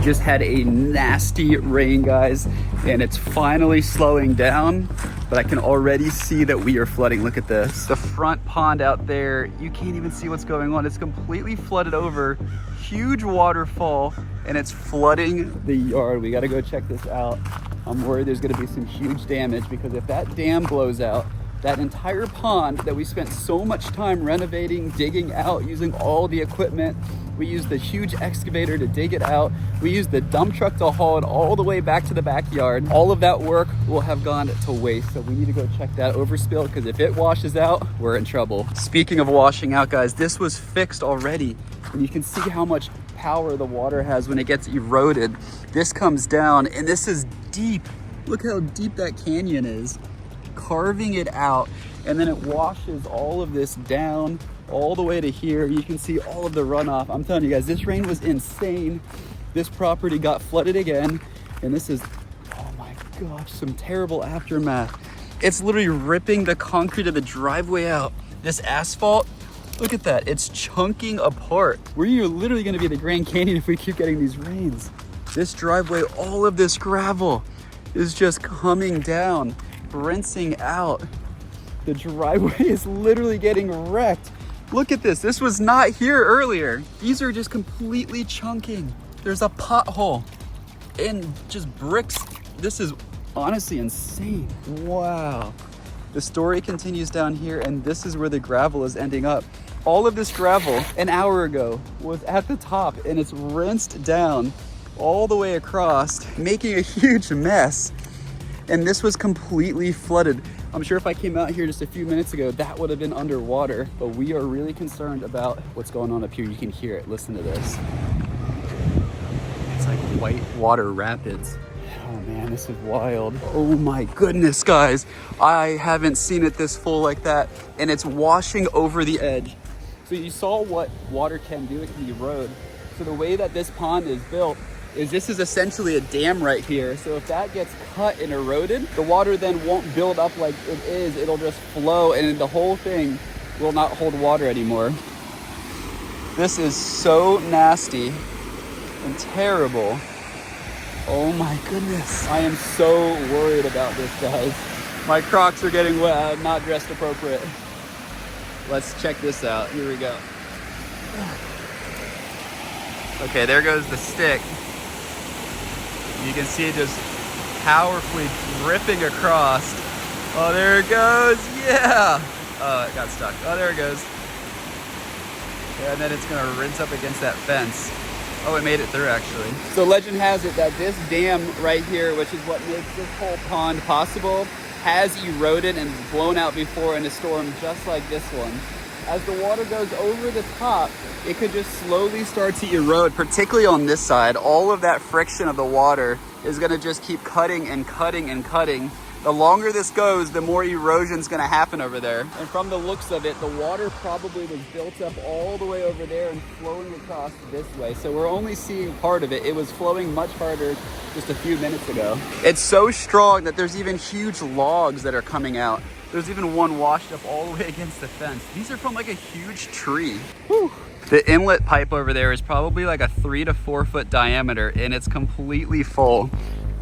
just had a nasty rain, guys, and it's finally slowing down, but I can already see that we are flooding. Look at this. The front pond out there, you can't even see what's going on. It's completely flooded over, huge waterfall, and it's flooding the yard. We gotta go check this out. I'm worried there's gonna be some huge damage, because if that dam blows out, that entire pond that we spent so much time renovating, digging out, using all the equipment, we used the huge excavator to dig it out, we used the dump truck to haul it all the way back to the backyard. All of that work will have gone to waste, so we need to go check that overspill, because if it washes out, we're in trouble. Speaking of washing out, guys, this was fixed already, and you can see how much power the water has when it gets eroded. This comes down, and this is deep. Look how deep that canyon is, carving it out, and then it washes all of this down all the way to here. You can see all of the runoff. I'm telling you guys, this rain was insane. This property got flooded again, and this is, oh my gosh, some terrible aftermath. It's literally ripping the concrete of the driveway out. This asphalt, look at that, it's chunking apart. We're literally gonna be the Grand Canyon if we keep getting these rains. This driveway, all of this gravel is just coming down, rinsing out. The driveway is literally getting wrecked. Look at this. This was not here earlier. These are just completely chunking. There's a pothole and just bricks. This is honestly insane. Wow. The story continues down here, and this is where the gravel is ending up. All of this gravel an hour ago was at the top, and it's rinsed down all the way across, making a huge mess. And this was completely flooded. I'm sure if I came out here just a few minutes ago, that would have been underwater, but we are really concerned about what's going on up here. You can hear it, listen to this. It's like white water rapids. Oh man, this is wild. Oh my goodness, guys. I haven't seen it this full like that, and it's washing over the edge. So you saw what water can do, it can erode. So the way that this pond is built is this is essentially a dam right here. So if that gets cut and eroded, the water then won't build up like it is. It'll just flow, and the whole thing will not hold water anymore. This is so nasty and terrible. Oh my goodness. I am so worried about this, guys. My Crocs are getting wet. I'm not dressed appropriate. Let's check this out. Here we go. Okay, there goes the stick. You can see it just powerfully dripping across. Oh, there it goes. Yeah. Oh, it got stuck. Oh, there it goes. Okay, and then it's gonna rinse up against that fence. Oh, it made it through actually. So legend has it that this dam right here, which is what makes this whole pond possible, has eroded and blown out before in a storm just like this one. As the water goes over the top, it could just slowly start to erode, particularly on this side. All of that friction of the water is gonna just keep cutting and cutting and cutting. The longer this goes, the more erosion is gonna happen over there. And from the looks of it, the water probably was built up all the way over there and flowing across this way. So we're only seeing part of it. It was flowing much harder just a few minutes ago. It's so strong that there's even huge logs that are coming out. There's even one washed up all the way against the fence. These are from like a huge tree. Whew. The inlet pipe over there is probably like a 3 to 4 foot diameter, and it's completely full.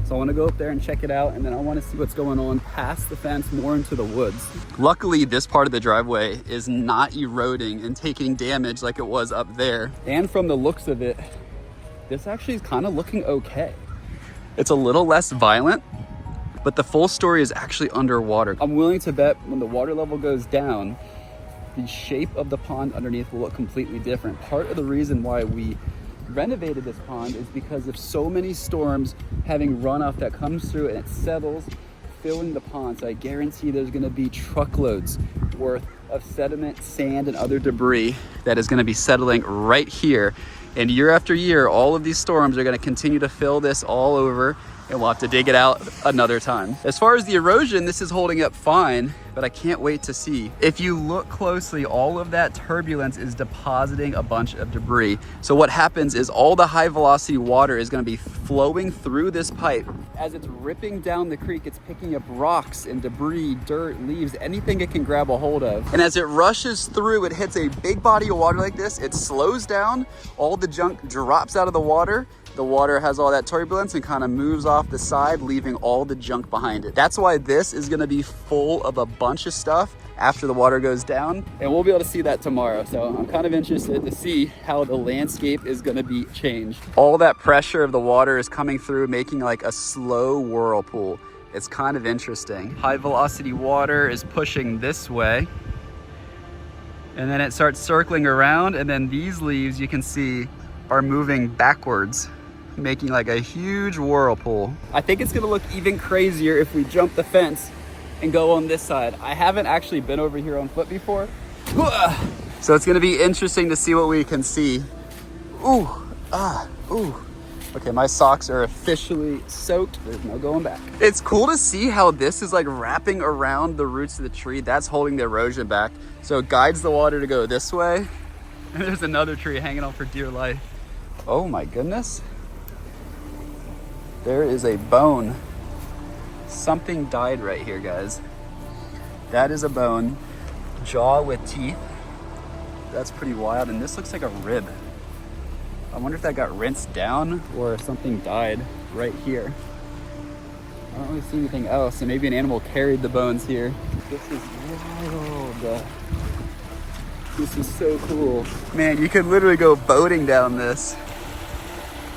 So I want to go up there and check it out, and then I want to see what's going on past the fence, more into the woods. Luckily, this part of the driveway is not eroding and taking damage like it was up there. And from the looks of it, this actually is kind of looking okay. It's a little less violent, but the full story is actually underwater. I'm willing to bet when the water level goes down, the shape of the pond underneath will look completely different. Part of the reason why we renovated this pond is because of so many storms having runoff that comes through and it settles, filling the pond. So I guarantee there's gonna be truckloads worth of sediment, sand, and other debris that is gonna be settling right here. And year after year, all of these storms are gonna continue to fill this all over, and we'll have to dig it out another time. As far as the erosion, this is holding up fine, but I can't wait to see. If you look closely, all of that turbulence is depositing a bunch of debris. So what happens is all the high velocity water is gonna be flowing through this pipe. As it's ripping down the creek, it's picking up rocks and debris, dirt, leaves, anything it can grab a hold of. And as it rushes through, it hits a big body of water like this, it slows down, all the junk drops out of the water, the water has all that turbulence and kind of moves off the side, leaving all the junk behind it. That's why this is gonna be full of a bunch of stuff after the water goes down, and we'll be able to see that tomorrow. So I'm kind of interested to see how the landscape is gonna be changed. All that pressure of the water is coming through, making like a slow whirlpool. It's kind of interesting. High velocity water is pushing this way, and then it starts circling around, and then these leaves you can see are moving backwards, making like a huge whirlpool. I think it's gonna look even crazier if we jump the fence and go on this side. I haven't actually been over here on foot before. So it's gonna be interesting to see what we can see. Ooh, ooh. Okay, my socks are officially soaked. There's no going back. It's cool to see how this is like wrapping around the roots of the tree. That's holding the erosion back. So it guides the water to go this way. And there's another tree hanging on for dear life. Oh my goodness. There is a bone. Something died right here, guys. That is a bone. Jaw with teeth. That's pretty wild. And this looks like a rib. I wonder if that got rinsed down or if something died right here. I don't really see anything else. So maybe an animal carried the bones here. This is wild. This is so cool. Man, you could literally go boating down this.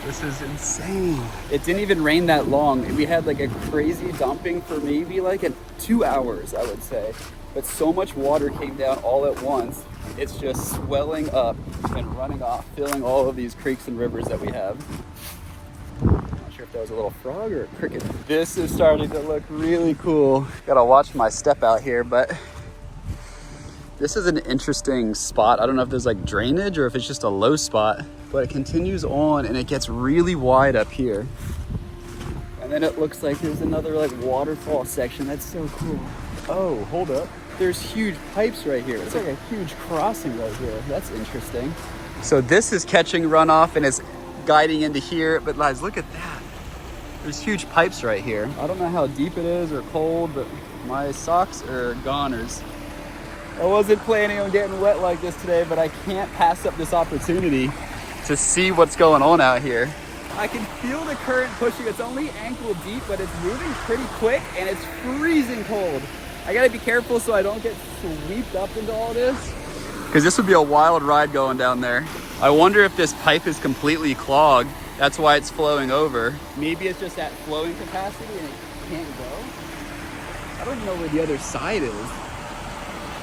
This is insane. It didn't even rain that long. We had like a crazy dumping for maybe like 2 hours, I would say. But so much water came down all at once. It's just swelling up and running off, filling all of these creeks and rivers that we have. Not sure if that was a little frog or a cricket. This is starting to look really cool. Gotta watch my step out here, but this is an interesting spot. I don't know if there's like drainage or if it's just a low spot, but it continues on and it gets really wide up here. And then it looks like there's another like waterfall section. That's so cool. Oh, hold up. There's huge pipes right here. It's like a huge crossing right here. That's interesting. So this is catching runoff and is guiding into here, but guys, look at that. There's huge pipes right here. I don't know how deep it is or cold, but my socks are goners. I wasn't planning on getting wet like this today, but I can't pass up this opportunity to see what's going on out here. I can feel the current pushing. It's only ankle deep, but it's moving pretty quick and it's freezing cold. I gotta be careful so I don't get swept up into all this, because this would be a wild ride going down there. I wonder if this pipe is completely clogged. That's why it's flowing over. Maybe it's just at flowing capacity and it can't go. I don't even know where the other side is.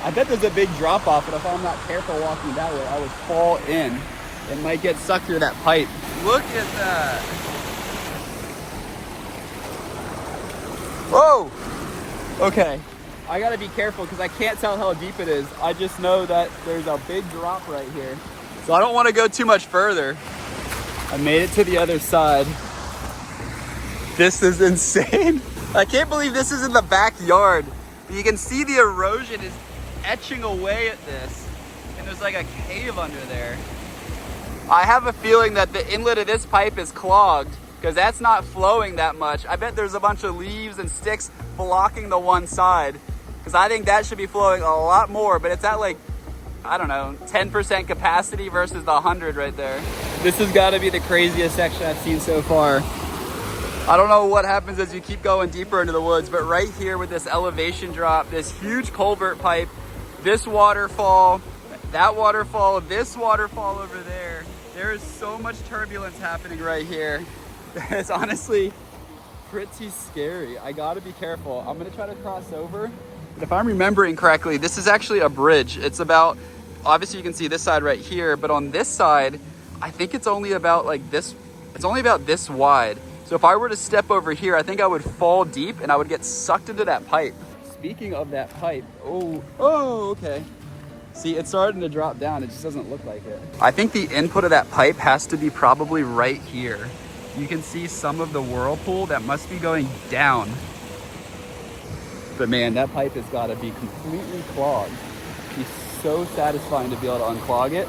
I bet there's a big drop off, but if I'm not careful walking that way, I would fall in and might get sucked through that pipe. Look at that. Whoa. Okay. I gotta be careful because I can't tell how deep it is. I just know that there's a big drop right here. So I don't want to go too much further. I made it to the other side. This is insane. I can't believe this is in the backyard. You can see the erosion is etching away at this. And there's like a cave under there. I have a feeling that the inlet of this pipe is clogged because that's not flowing that much. I bet there's a bunch of leaves and sticks blocking the one side, because I think that should be flowing a lot more, but it's at like, I don't know, 10% capacity versus the 100 right there. This has got to be the craziest section I've seen so far. I don't know what happens as you keep going deeper into the woods, but right here with this elevation drop, this huge culvert pipe, this waterfall, that waterfall, this waterfall over there, there is so much turbulence happening right here. It's honestly pretty scary. I gotta be careful. I'm gonna try to cross over. But if I'm remembering correctly, this is actually a bridge. It's about, obviously you can see this side right here, but on this side, I think it's only about like this, it's only about this wide. So if I were to step over here, I think I would fall deep and I would get sucked into that pipe. Speaking of that pipe, oh, okay. See, it's starting to drop down. It just doesn't look like it. I think the input of that pipe has to be probably right here. You can see some of the whirlpool that must be going down. But man, that pipe has got to be completely clogged. It's so satisfying to be able to unclog it.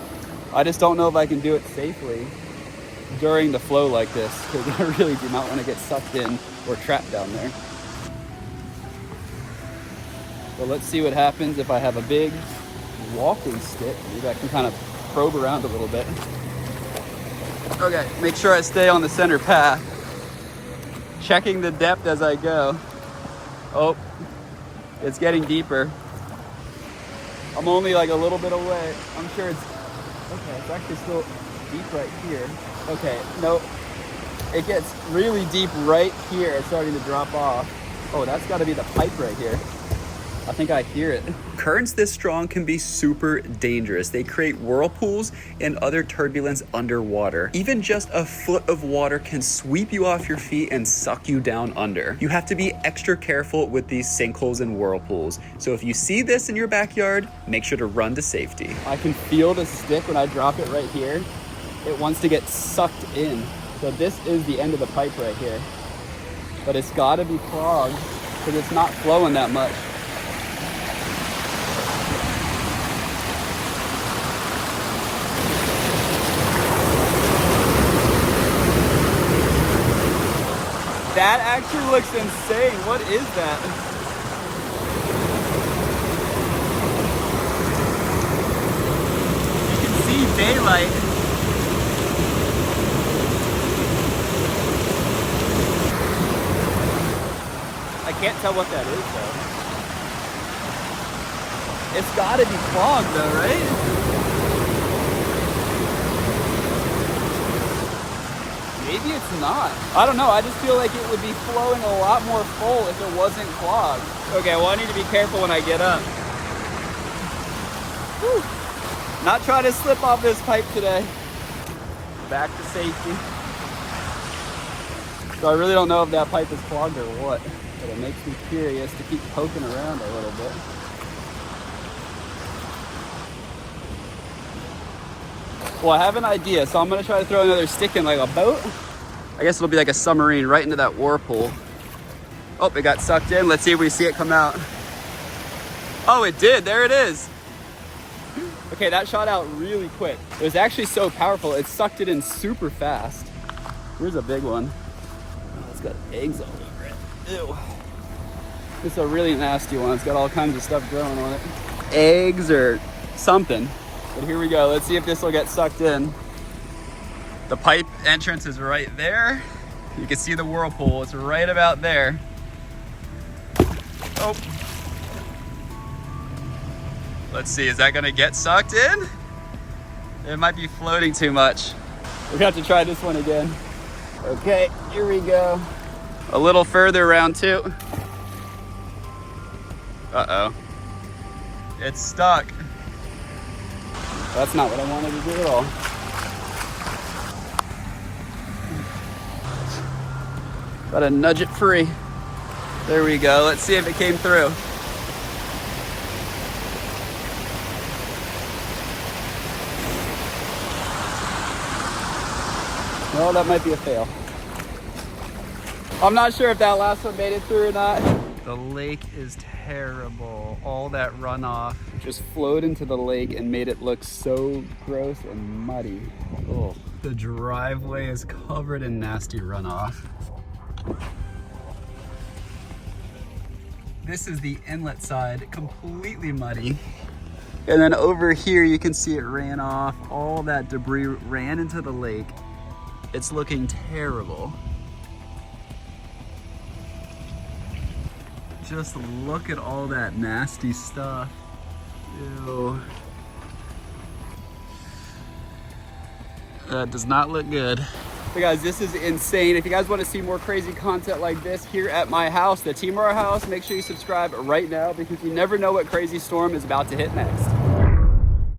I just don't know if I can do it safely during the flow like this, because I really do not want to get sucked in or trapped down there. So let's see what happens if I have a big walking stick. Maybe I can kind of probe around a little bit. Okay, make sure I stay on the center path. Checking the depth as I go. Oh, it's getting deeper. I'm only like a little bit away. I'm sure it's, okay, it's actually still deep right here. Okay, nope. It gets really deep right here. It's starting to drop off. Oh, that's gotta be the pipe right here. I think I hear it. Currents this strong can be super dangerous. They create whirlpools and other turbulence underwater. Even just a foot of water can sweep you off your feet and suck you down under. You have to be extra careful with these sinkholes and whirlpools. So if you see this in your backyard, make sure to run to safety. I can feel the stick when I drop it right here. It wants to get sucked in. So this is the end of the pipe right here. But it's gotta be clogged because it's not flowing that much. That actually looks insane. What is that? You can see daylight. I can't tell what that is though. It's gotta be clogged though, right? Maybe it's not. I don't know. I just feel like it would be flowing a lot more full if it wasn't clogged. Okay, well I need to be careful when I get up. Whew. Not trying to slip off this pipe today. Back to safety. So I really don't know if that pipe is clogged or what, but it makes me curious to keep poking around a little bit. Well, I have an idea, so I'm gonna try to throw another stick in like a boat. I guess it'll be like a submarine right into that whirlpool. Oh, it got sucked in. Let's see if we see it come out. Oh, it did. There it is. Okay, that shot out really quick. It was actually so powerful, it sucked it in super fast. Here's a big one. Oh, it's got eggs all over it. Ew. This is a really nasty one. It's got all kinds of stuff growing on it. Eggs or something. But here we go. Let's see if this will get sucked in. The pipe entrance is right there. You can see the whirlpool. It's right about there. Oh. Let's see, is that gonna get sucked in? It might be floating too much. We're gonna have to try this one again. Okay, here we go. A little further around too. Uh-oh. It's stuck. That's not what I wanted to do at all. Gotta nudge it free. There we go. Let's see if it came through. Well, that might be a fail. I'm not sure if that last one made it through or not. The lake is terrible. All that runoff just flowed into the lake and made it look so gross and muddy. Oh, the driveway is covered in nasty runoff. This is the inlet side, completely muddy. And then over here, you can see it ran off. All that debris ran into the lake. It's looking terrible. Just look at all that nasty stuff. Ew. That does not look good. But guys, this is insane. If you guys want to see more crazy content like this here at my house, the Timur house, make sure you subscribe right now because you never know what crazy storm is about to hit next.